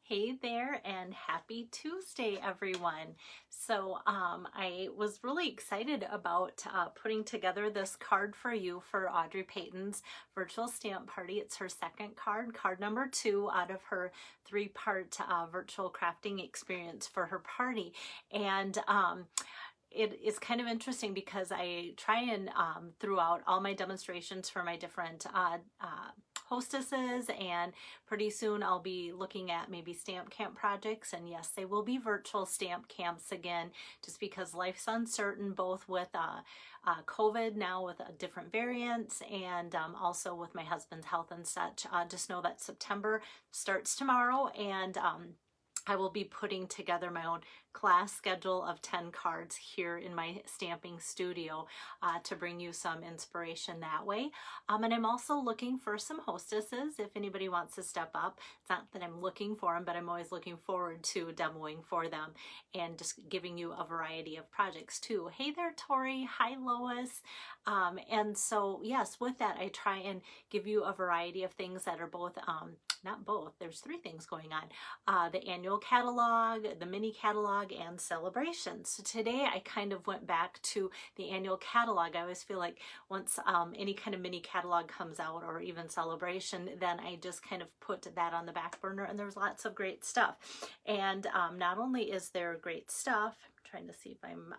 Hey there and happy Tuesday, everyone. I was really excited about putting together this card for you for Audrey Payton's virtual stamp party. It's her second card, card number 2 out of her 3-part virtual crafting experience for her party. And it is kind of interesting because I try and throughout all my demonstrations for my different hostesses, and pretty soon I'll be looking at maybe stamp camp projects, and yes, they will be virtual stamp camps again, just because life's uncertain, both with COVID now with different variants, and also with my husband's health and such. Just know that September starts tomorrow, and I will be putting together my own class schedule of 10 cards here in my stamping studio to bring you some inspiration that way. And I'm also looking for some hostesses if anybody wants to step up. It's not that I'm looking for them, but I'm always looking forward to demoing for them and just giving you a variety of projects too. Hey there, Tori. Hi, Lois. And so, yes, with that, I try and give you a variety of things that are both not both, there's 3 things going on. The annual catalog, the mini catalog, and celebrations. So today I kind of went back to the annual catalog. I always feel like once any kind of mini catalog comes out, or even celebration, then I just kind of put that on the back burner, and there's lots of great stuff. And not only is there great stuff, I'm trying to see if I'm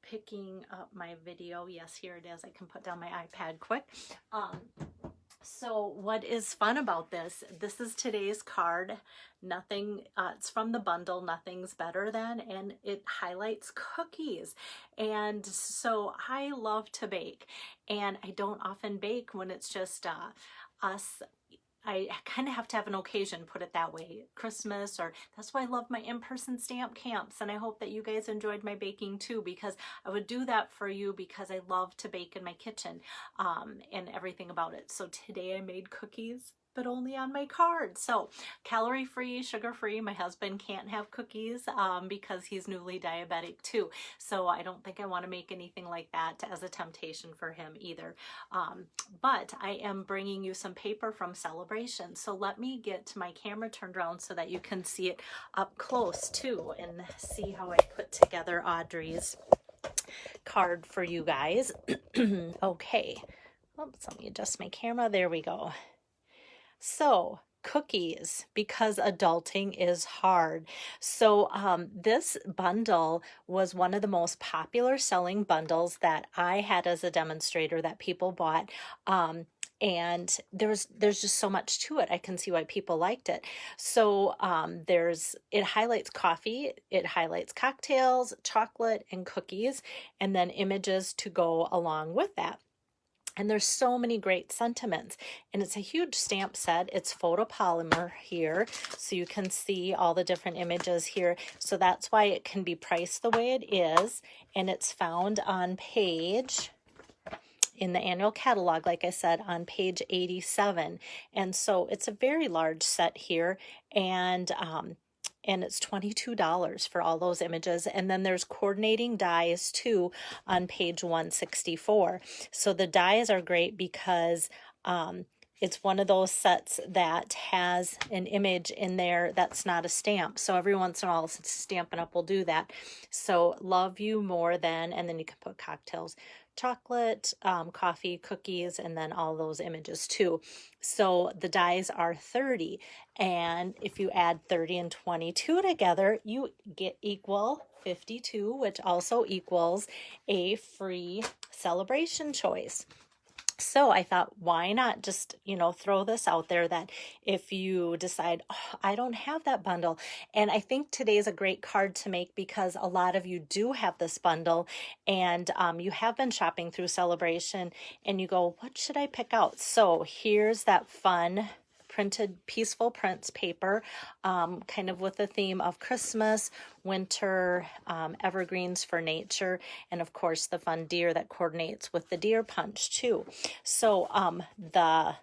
picking up my video. Yes, here it is. I can put down my iPad quick. So what is fun about this is today's card. Nothing, it's from the bundle, Nothing's Better Than, and it highlights cookies. And so I love to bake, and I don't often bake when it's just us. I kind of have to have an occasion, put it that way, Christmas, or that's why I love my in-person stamp camps. And I hope that you guys enjoyed my baking too, because I would do that for you because I love to bake in my kitchen and everything about it. So today I made cookies, but only on my card. So calorie-free, sugar-free. My husband can't have cookies because he's newly diabetic too. So I don't think I want to make anything like that as a temptation for him either. But I am bringing you some paper from Celebration. So let me get my camera turned around so that you can see it up close too, and see how I put together Audrey's card for you guys. Okay. Oops, let me adjust my camera. There we go. So cookies, because adulting is hard. So this bundle was one of the most popular selling bundles that I had as a demonstrator that people bought. And there's just so much to it. I can see why people liked it. So it highlights coffee, it highlights cocktails, chocolate, and cookies, and then images to go along with that. And there's so many great sentiments, and it's a huge stamp set. It's photopolymer here, so you can see all the different images here. So that's why it can be priced the way it is, and it's found on page, in the annual catalog, like I said, on page 87. And so it's a very large set here, and it's $22 for all those images. And then there's coordinating dies too on page 164. So the dies are great because it's one of those sets that has an image in there that's not a stamp. So every once in a while, Stampin' Up! Will do that. So Love You More Than, and then you can put cocktails, chocolate, coffee, cookies, and then all those images too. So the dies are 30, and if you add 30 and 22 together, you equal 52, which also equals a free celebration choice. So I thought, why not just, throw this out there that if you decide, oh, I don't have that bundle. And I think today's a great card to make because a lot of you do have this bundle, and you have been shopping through Celebration and you go, what should I pick out? So here's that fun printed Peaceful Prints paper, kind of with the theme of Christmas, winter, evergreens for nature, and of course the fun deer that coordinates with the deer punch too. So the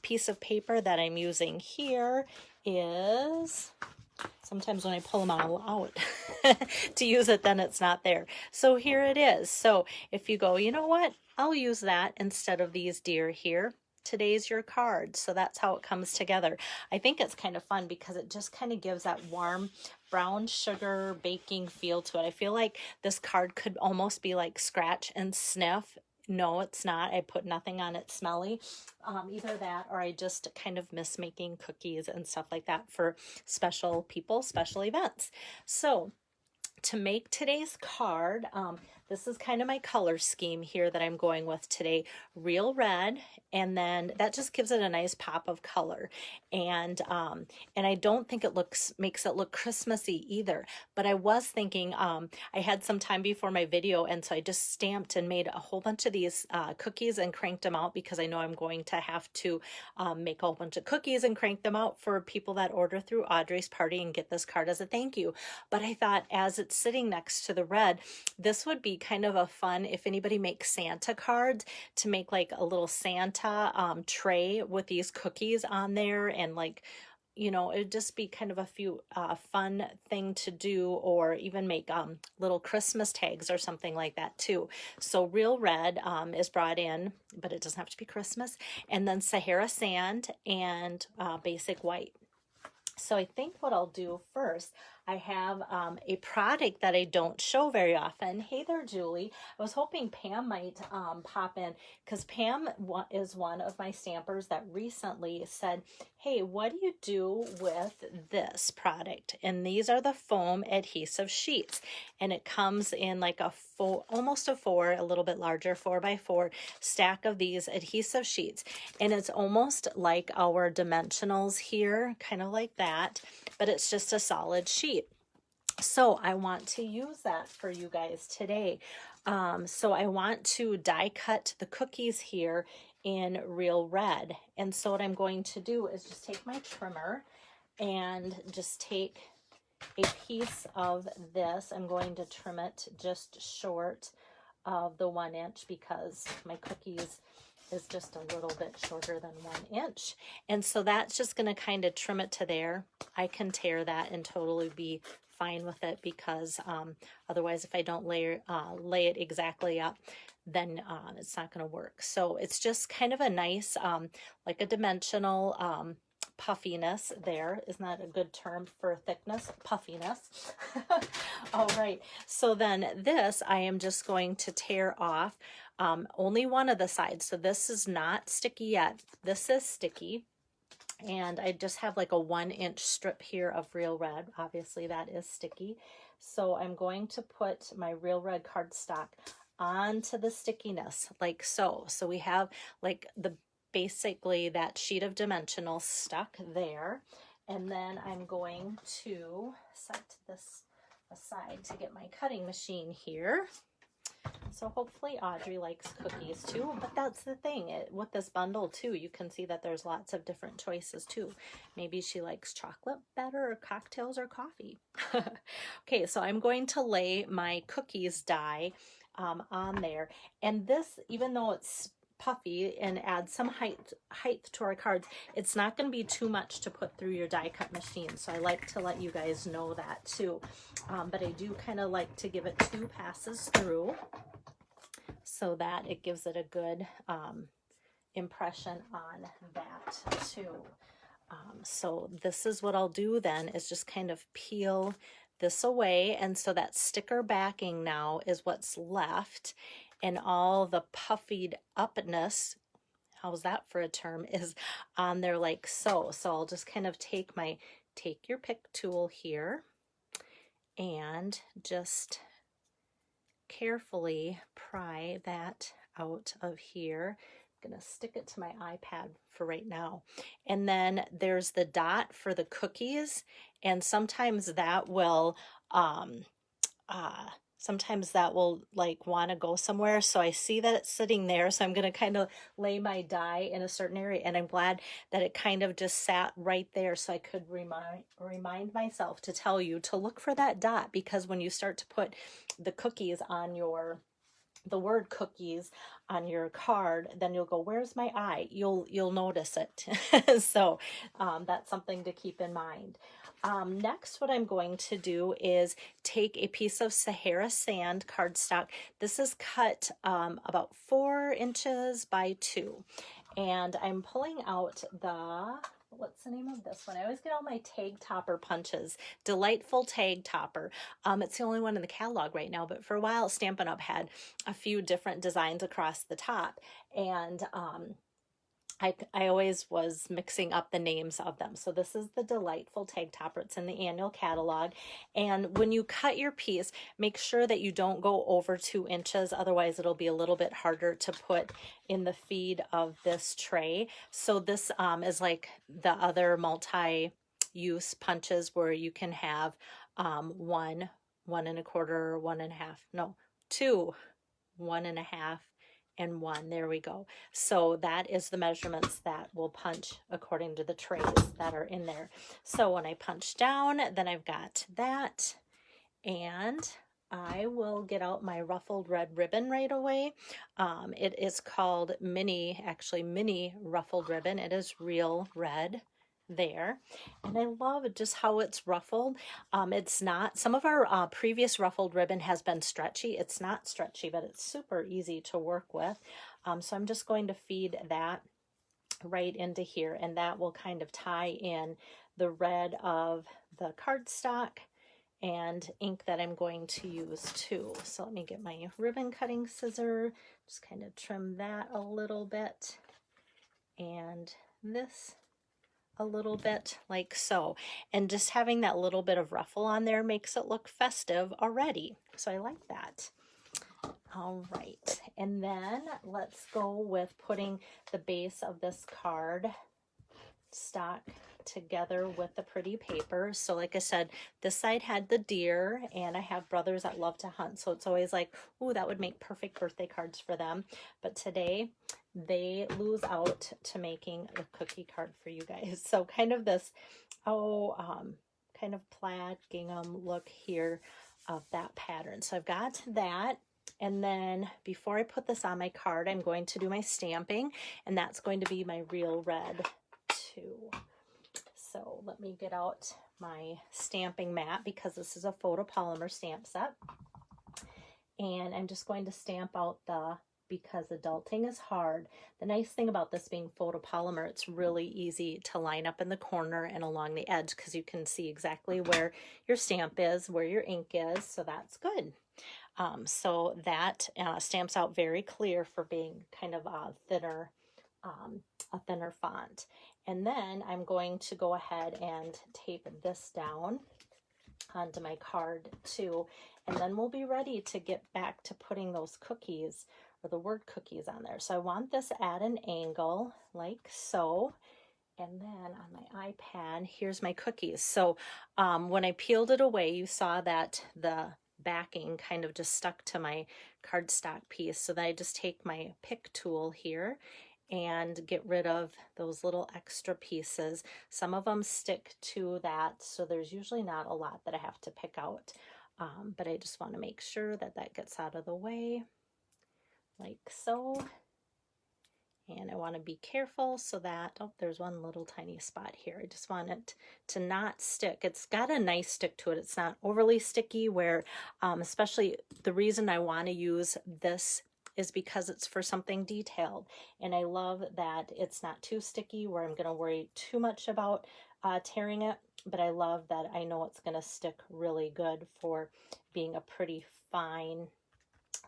piece of paper that I'm using here is, sometimes when I pull them all out to use it, then it's not there. So here it is. So if you go, you know what, I'll use that instead of these deer here, today's your card. So that's how it comes together. I think it's kind of fun because it just kind of gives that warm brown sugar baking feel to it. I feel like this card could almost be like scratch and sniff. No, it's not. I put nothing on it smelly. Either that or I just kind of miss making cookies and stuff like that for special people, special events. So to make today's card, this is kind of my color scheme here that I'm going with today. Real red, and then that just gives it a nice pop of color. And I don't think it makes it look Christmassy either. But I was thinking, I had some time before my video, and so I just stamped and made a whole bunch of these cookies and cranked them out because I know I'm going to have to make a whole bunch of cookies and crank them out for people that order through Audrey's Party and get this card as a thank you. But I thought, as it's sitting next to the red, this would be kind of a fun, if anybody makes Santa cards, to make like a little Santa tray with these cookies on there, and like, you know, it'd just be kind of a few fun thing to do, or even make little Christmas tags or something like that too. So Real Red is brought in, but it doesn't have to be Christmas, and then Sahara Sand and Basic White. So I think what I'll do first, I have a product that I don't show very often. Hey there, Julie. I was hoping Pam might pop in, because Pam is one of my stampers that recently said, hey, what do you do with this product? And these are the foam adhesive sheets. And it comes in like a almost a little bit larger 4x4 stack of these adhesive sheets. And it's almost like our dimensionals here, kind of like that, but it's just a solid sheet. So I want to use that for you guys today. So I want to die cut the cookies here in Real Red. And so what I'm going to do is just take my trimmer and just take a piece of this. I'm going to trim it just short of the 1 inch because my cookies is just a little bit shorter than 1 inch. And so that's just going to kind of trim it to there. I can tear that and totally be fine with it, because otherwise if I don't lay it exactly up, then it's not going to work. So it's just kind of a nice, like a dimensional puffiness there. Isn't that a good term for thickness? Puffiness. All right. So then this, I am just going to tear off only one of the sides. So this is not sticky yet. This is sticky. And I just have like a 1 inch strip here of Real Red. Obviously that is sticky. So I'm going to put my Real Red cardstock onto the stickiness like so. So we have like basically that sheet of dimensional stuck there. And then I'm going to set this aside to get my cutting machine here. So hopefully Audrey likes cookies too, but that's the thing with this bundle too. You can see that there's lots of different choices too. Maybe she likes chocolate better, or cocktails, or coffee. Okay, so I'm going to lay my cookies die on there. And this, even though it's puffy and add some height to our cards, it's not going to be too much to put through your die cut machine. So I like to let you guys know that too. But I do kind of like to give it 2 passes through so that it gives it a good impression on that too. So this is what I'll do then, is just kind of peel this away. And so that sticker backing now is what's left. And all the puffied upness, how's that for a term, is on there like so. So I'll just kind of take your pick tool here and just carefully pry that out of here. I'm going to stick it to my iPad for right now. And then there's the dot for the cookies, and sometimes that will like want to go somewhere. So I see that it's sitting there. So I'm going to kind of lay my die in a certain area, and I'm glad that it kind of just sat right there. So I could remind myself to tell you to look for that dot, because when you start to put the cookies on the word cookies on your card, then you'll go, where's my eye? You'll notice it. So that's something to keep in mind. Next, what I'm going to do is take a piece of Sahara Sand cardstock. This is cut about 4 inches by 2. and I'm pulling out the, what's the name of this one? I always get all my tag topper punches. Delightful Tag Topper. It's the only one in the catalog right now, but for a while Stampin' Up! Had a few different designs across the top, and I always was mixing up the names of them. So this is the Delightful Tag Topper. It's in the annual catalog. And when you cut your piece, make sure that you don't go over 2 inches. Otherwise, it'll be a little bit harder to put in the feed of this tray. So this is like the other multi-use punches where you can have 1, 1 1/4, 1 1/2, no, 2, 1 1/2, and 1. There we go. So that is the measurements that will punch according to the trays that are in there. So when I punch down, then I've got that, and I will get out my ruffled red ribbon right away. It is called mini ruffled ribbon. It is real red there, and I love just how it's ruffled. It's not, some of our previous ruffled ribbon has been stretchy. It's not stretchy, but it's super easy to work with. So I'm just going to feed that right into here, and that will kind of tie in the red of the cardstock and ink that I'm going to use too. So let me get my ribbon cutting scissor, just kind of trim that a little bit, and this a little bit like so. And just having that little bit of ruffle on there makes it look festive already. So I like that. All right, and then let's go with putting the base of this card stock together with the pretty paper. So like I said, this side had the deer, and I have brothers that love to hunt, so it's always like, oh, that would make perfect birthday cards for them. But today they lose out to making a cookie card for you guys. So kind of this kind of plaid gingham look here of that pattern. So I've got that. And then before I put this on my card, I'm going to do my stamping, and that's going to be my real red too. So let me get out my stamping mat, because this is a photopolymer stamp set. And I'm just going to stamp out because adulting is hard. The nice thing about this being photopolymer, it's really easy to line up in the corner and along the edge, because you can see exactly where your stamp is, where your ink is, so that's good. So that stamps out very clear for being kind of a thinner font. And then I'm going to go ahead and tape this down onto my card too, and then we'll be ready to get back to putting those cookies, or the word cookies, on there. So I want this at an angle like so. And then on my iPad, here's my cookies. So when I peeled it away, you saw that the backing kind of just stuck to my cardstock piece. So then I just take my pick tool here and get rid of those little extra pieces. Some of them stick to that, so there's usually not a lot that I have to pick out. But I just want to make sure that that gets out of the way like so. And I want to be careful so that, oh, there's one little tiny spot here. I just want it to not stick. It's got a nice stick to it. It's not overly sticky, where especially the reason I want to use this is because it's for something detailed. And I love that it's not too sticky where I'm going to worry too much about tearing it. But I love that I know it's going to stick really good for being a pretty fine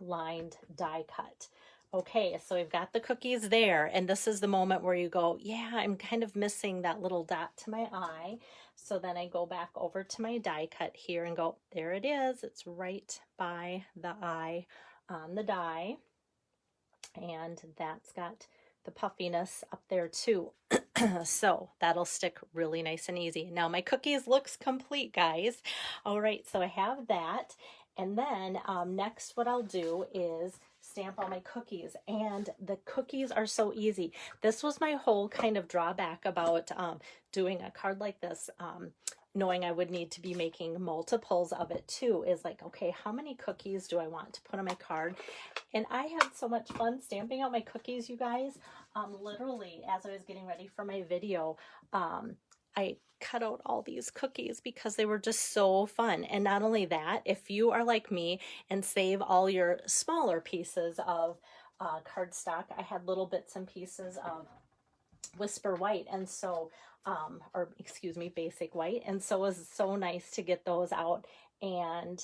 lined die cut. Okay, so we've got the cookies there, and this is the moment where you go, yeah, I'm kind of missing that little dot to my eye. So then I go back over to my die cut here and go, there it is. It's right by the eye on the die, and that's got the puffiness up there too. So that'll stick really nice and easy. Now my cookies looks complete, guys. All right, so I have that. And then next what I'll do is stamp all my cookies, and the cookies are so easy. This was my whole kind of drawback about doing a card like this, knowing I would need to be making multiples of it too, is like, okay, how many cookies do I want to put on my card? And I had so much fun stamping out my cookies, you guys. Literally, as I was getting ready for my video, I cut out all these cookies because they were just so fun. And not only that, if you are like me and save all your smaller pieces of cardstock, I had little bits and pieces of Whisper White, and so or excuse me, Basic White, and so it was so nice to get those out and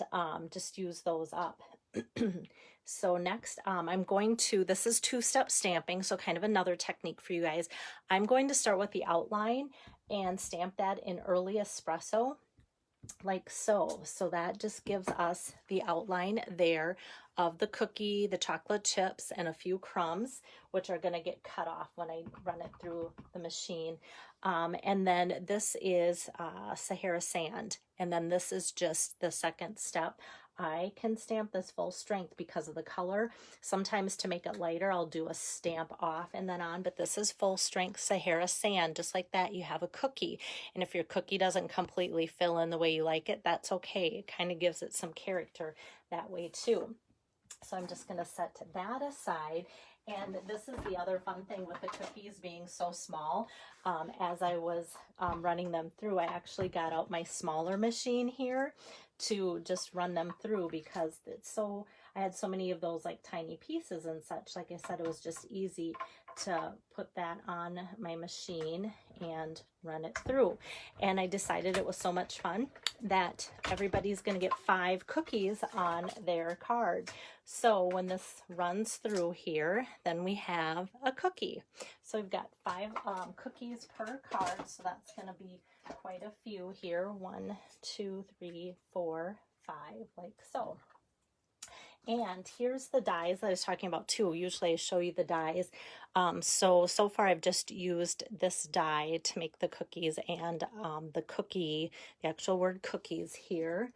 just use those up. So next, I'm going to, this is two-step stamping, so kind of another technique for you guys. I'm going to start with the outline and stamp that in early espresso, like so. So that just gives us the outline there of the cookie, the chocolate chips, and a few crumbs, which are going to get cut off when I run it through the machine. And then this is Sahara Sand. And then this is just the second step. I can stamp this full strength because of the color. Sometimes to make it lighter, I'll do a stamp off and then on, but this is full strength Sahara Sand. Just like that, you have a cookie. And if your cookie doesn't completely fill in the way you like it, that's okay. It kind of gives it some character that way too. So I'm just going to set that aside. And this is the other fun thing with the cookies being so small. As I was running them through, I actually got out my smaller machine here to just run them through because it's so, I had so many of those like tiny pieces and such. Like I said, it was just easy to put that on my machine and run it through. And I decided it was so much fun that everybody's going to get 5 cookies on their card. So when this runs through here, then we have a cookie. So we've got 5 cookies per card. So that's going to be quite a few here. 1, 2, 3, 4, 5, like so. And here's the dies that I was talking about too. Usually I show you the dies. So far I've just used this die to make the cookies and the cookie, the actual word cookies here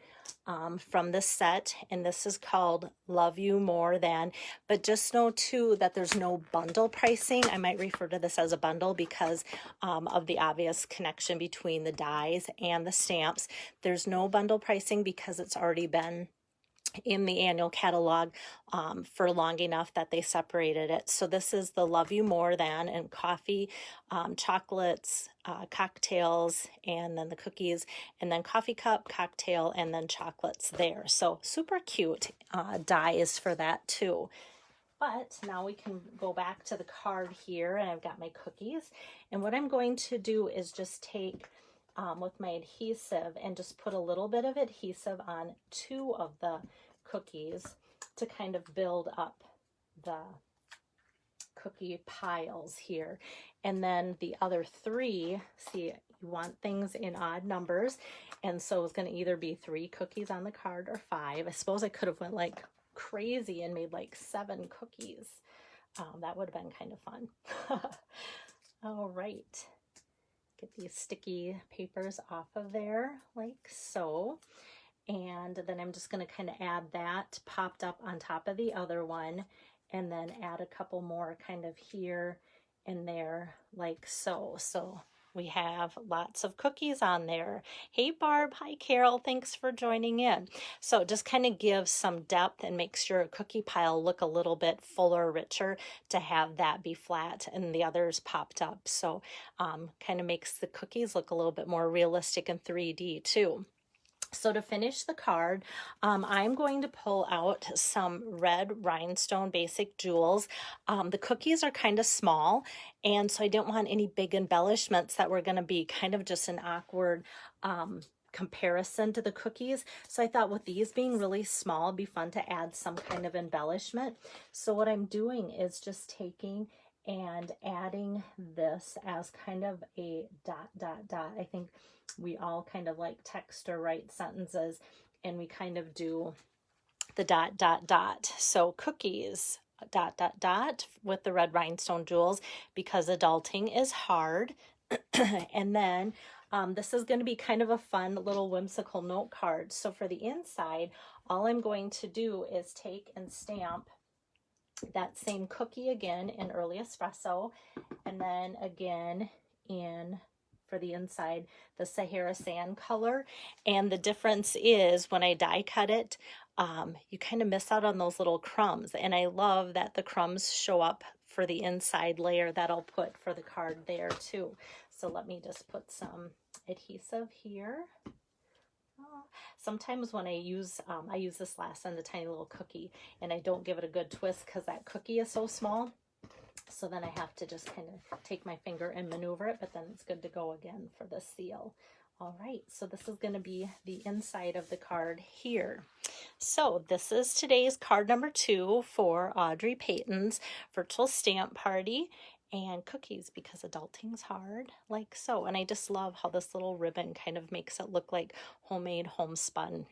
from this set. And this is called Love You More Than. But just know too that there's no bundle pricing. I might refer to this as a bundle because of the obvious connection between the dies and the stamps. There's no bundle pricing because it's already been in the annual catalog for long enough that they separated it. So this is the Love You More Than, and coffee, chocolates, cocktails, and then the cookies, and then coffee cup, cocktail, and then chocolates there. So super cute dies for that too. But now we can go back to the card here, and I've got my cookies. And what I'm going to do is just take with my adhesive and just put a little bit of adhesive on 2 of the cookies to kind of build up the cookie piles here. And then the other 3, see, you want things in odd numbers, and so it's going to either be 3 cookies on the card or 5. I suppose I could have went like crazy and made like 7 cookies. That would have been kind of fun. All right. Get these sticky papers off of there like so. And then I'm just going to kind of add that popped up on top of the other one, and then add a couple more kind of here and there like so. So we have lots of cookies on there. Hey Barb, hi Carol, thanks for joining in. So just kind of gives some depth and makes your cookie pile look a little bit fuller, richer, to have that be flat and the others popped up. So kind of makes the cookies look a little bit more realistic and 3D too. So to finish the card, I'm going to pull out some red rhinestone basic jewels. The cookies are kind of small, and so I didn't want any big embellishments that were going to be kind of just an awkward comparison to the cookies. So I thought with these being really small, it'd be fun to add some kind of embellishment. So what I'm doing is just taking and adding this as kind of a dot, dot, dot. I think we all kind of like text or write sentences, and we kind of do the dot, dot, dot. So cookies, dot, dot, dot, with the red rhinestone jewels, because adulting is hard. And then this is going to be kind of a fun little whimsical note card. So for the inside, all I'm going to do is take and stamp that same cookie again in early espresso, and then again in, for the inside, the Sahara Sand color. And the difference is when I die cut it, you kind of miss out on those little crumbs. And I love that the crumbs show up for the inside layer that I'll put for the card there too. So let me just put some adhesive here Sometimes when I use this last one, the tiny little cookie, and I don't give it a good twist because that cookie is so small. So then I have to just kind of take my finger and maneuver it, but then it's good to go again for the seal. All right, so this is going to be the inside of the card here. So this is today's card number 2 for Audrey Payton's virtual stamp party and cookies, because adulting's hard, like so. And I just love how this little ribbon kind of makes it look like homemade, homespun.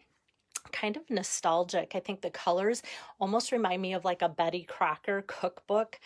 Kind of nostalgic. I think the colors almost remind me of like a Betty Crocker cookbook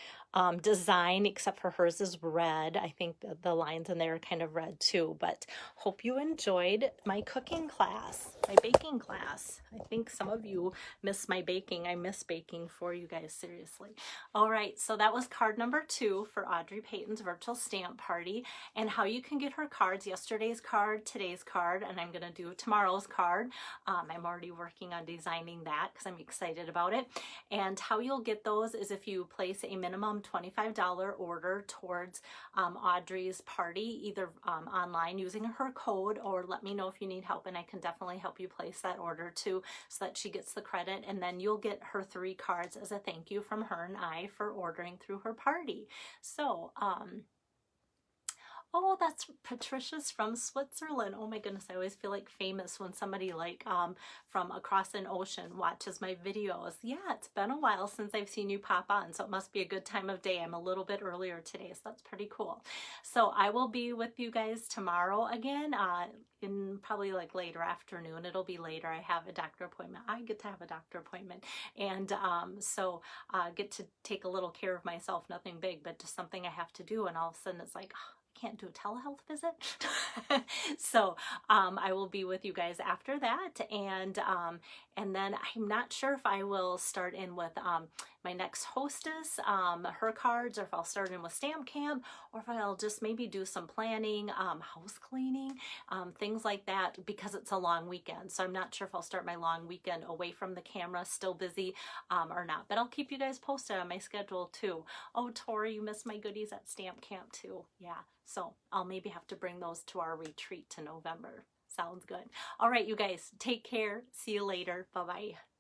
design, except for hers is red. I think the lines in there are kind of red too. But hope you enjoyed my cooking class, my baking class. I think some of you miss my baking. I miss baking for you guys, seriously. All right, so that was card number 2 for Audrey Payton's virtual stamp party, and how you can get her cards: yesterday's card, today's card, and I'm going to do tomorrow's card. I'm already working on designing that because I'm excited about it. And how you'll get those is if you place a minimum $25 order towards Audrey's party, either online using her code, or let me know if you need help and I can definitely help you place that order too, so that she gets the credit, and then you'll get her 3 cards as a thank you from her and I for ordering through her party. So oh, that's Patricia's from Switzerland. Oh my goodness, I always feel like famous when somebody like from across an ocean watches my videos. Yeah, it's been a while since I've seen you pop on, so it must be a good time of day. I'm a little bit earlier today, so that's pretty cool. So I will be with you guys tomorrow again, in probably like later afternoon. It'll be later. I have a doctor appointment. I get to have a doctor appointment, and so get to take a little care of myself. Nothing big, but just something I have to do, and all of a sudden it's like, oh, can't do a telehealth visit. So I will be with you guys after that, and then I'm not sure if I will start in with my next hostess, her cards, or if I'll start in with Stamp Camp, or if I'll just maybe do some planning, house cleaning, things like that, because it's a long weekend. So I'm not sure if I'll start my long weekend away from the camera, still busy, or not, but I'll keep you guys posted on my schedule too. Oh, Tori, you missed my goodies at Stamp Camp too. Yeah, so I'll maybe have to bring those to our retreat to November. Sounds good. All right, you guys, take care. See you later. Bye-bye.